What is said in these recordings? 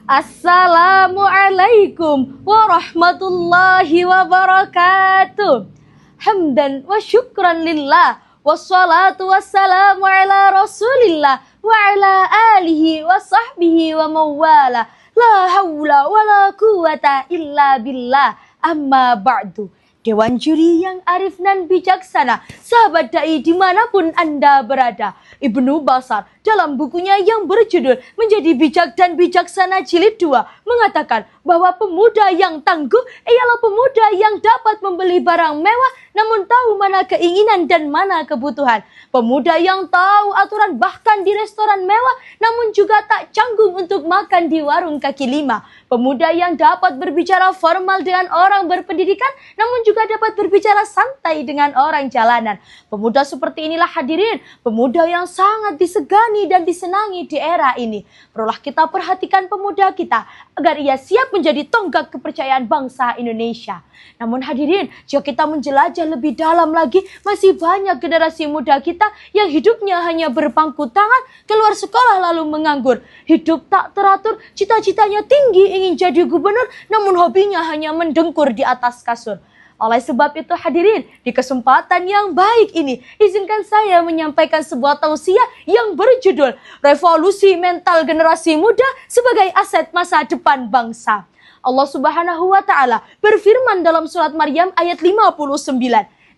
Assalamualaikum warahmatullahi wabarakatuh. Hamdan wa syukran lillah, wassalatu wassalamu ala rasulillah wa ala alihi wa sahbihi wa mawala. La hawla wa la quwata illa billah. Amma ba'du. Dewan juri yang arif dan bijaksana, sahabat dai dimanapun Anda berada, Ibnu Basar dalam bukunya yang berjudul Menjadi Bijak dan Bijaksana Jilid 2 mengatakan bahwa pemuda yang tangguh ialah pemuda yang dapat membeli barang mewah namun tahu mana keinginan dan mana kebutuhan. Pemuda yang tahu aturan bahkan di restoran mewah namun juga tak canggung untuk makan di warung kaki lima. Pemuda yang dapat berbicara formal dengan orang berpendidikan namun juga dapat berbicara santai dengan orang jalanan. Pemuda seperti inilah hadirin, pemuda yang sangat disegani dan disenangi di era ini. Perlulah kita perhatikan pemuda kita agar ia siap menjadi tonggak kepercayaan bangsa Indonesia. Namun hadirin, jika kita menjelajah lebih dalam lagi, masih banyak generasi muda kita yang hidupnya hanya berpangku tangan, keluar sekolah lalu menganggur. Hidup tak teratur, cita-citanya tinggi ingin jadi gubernur, namun hobinya hanya mendengkur di atas kasur. Oleh sebab itu hadirin, di kesempatan yang baik ini, izinkan saya menyampaikan sebuah tausiah yang berjudul Revolusi Mental Generasi Muda sebagai Aset Masa Depan Bangsa. Allah Subhanahu wa Ta'ala berfirman dalam surat Maryam ayat 59.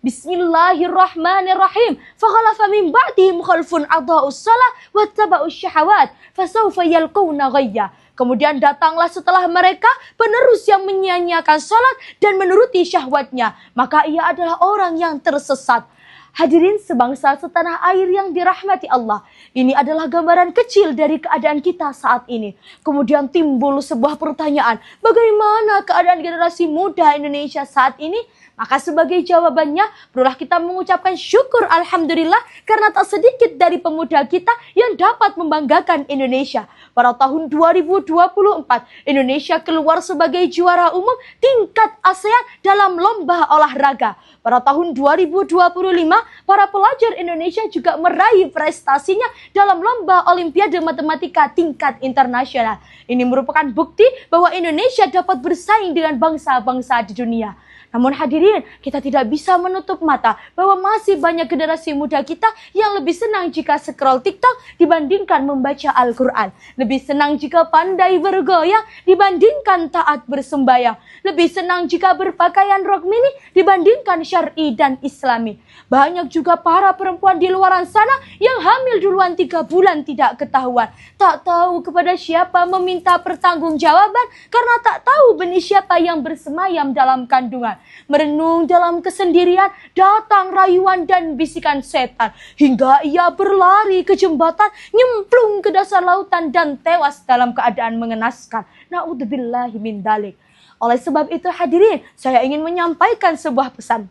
Bismillahirrahmanirrahim. Fakhalafa min ba'dihim khalfun adha'us shalah wattaba'us syahawat fasawfa yalqawna ghayya. Kemudian datanglah setelah mereka penerus yang menyia-nyiakan salat dan menuruti syahwatnya, maka ia adalah orang yang tersesat. Hadirin sebangsa setanah air yang dirahmati Allah, ini adalah gambaran kecil dari keadaan kita saat ini. Kemudian timbul sebuah pertanyaan, bagaimana keadaan generasi muda Indonesia saat ini? Maka sebagai jawabannya, perlulah kita mengucapkan syukur alhamdulillah karena tak sedikit dari pemuda kita yang dapat membanggakan Indonesia. Pada tahun 2024, Indonesia keluar sebagai juara umum tingkat ASEAN dalam lomba olahraga. Pada tahun 2025, para pelajar Indonesia juga meraih prestasinya dalam lomba Olimpiade Matematika tingkat internasional. Ini merupakan bukti bahwa Indonesia dapat bersaing dengan bangsa-bangsa di dunia. Namun hadirin, kita tidak bisa menutup mata bahwa masih banyak generasi muda kita yang lebih senang jika scroll TikTok dibandingkan membaca Al-Quran. Lebih senang jika pandai bergoyang dibandingkan taat bersembahyang. Lebih senang jika berpakaian rok mini dibandingkan syar'i dan islami. Banyak juga para perempuan di luar sana yang hamil duluan 3 bulan tidak ketahuan. Tak tahu kepada siapa meminta pertanggungjawaban karena tak tahu benih siapa yang bersemayam dalam kandungan. Merenung dalam kesendirian, datang rayuan dan bisikan setan. Hingga ia berlari ke jembatan, nyemplung ke dasar lautan dan tewas dalam keadaan mengenaskan. Na'udzubillahi min dzalik. Oleh sebab itu hadirin, saya ingin menyampaikan sebuah pesan.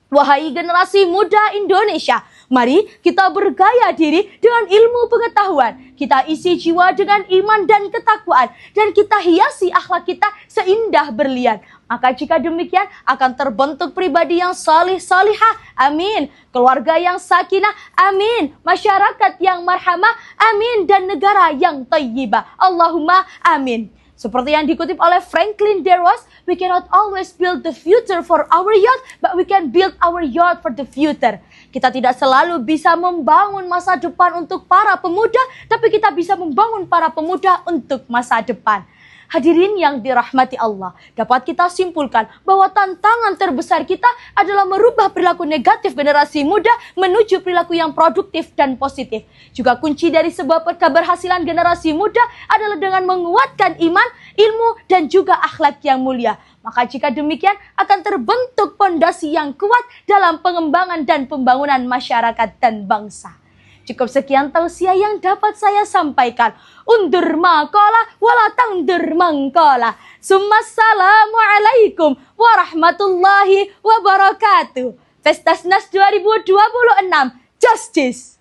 Wahai generasi muda Indonesia, mari kita bergaya diri dengan ilmu pengetahuan. Kita isi jiwa dengan iman dan ketakwaan. Dan kita hiasi akhlak kita seindah berlian. Maka jika demikian akan terbentuk pribadi yang salih-salihah. Amin. Keluarga yang sakinah. Amin. Masyarakat yang marhamah. Amin. Dan negara yang thayyibah. Allahumma amin. Seperti yang dikutip oleh Franklin D. Roosevelt, we cannot always build the future for our youth, but we can build our youth for the future. Kita tidak selalu bisa membangun masa depan untuk para pemuda, tapi kita bisa membangun para pemuda untuk masa depan. Hadirin yang dirahmati Allah, dapat kita simpulkan bahwa tantangan terbesar kita adalah merubah perilaku negatif generasi muda menuju perilaku yang produktif dan positif. Juga kunci dari sebuah keberhasilan generasi muda adalah dengan menguatkan iman, ilmu, dan juga akhlak yang mulia. Maka jika demikian akan terbentuk pondasi yang kuat dalam pengembangan dan pembangunan masyarakat dan bangsa. Cukup sekian tausiah yang dapat saya sampaikan. Undur maqalah wala tangdur mangqalah. Assalamualaikum warahmatullahi wabarakatuh. Festasnas 2026. Justice.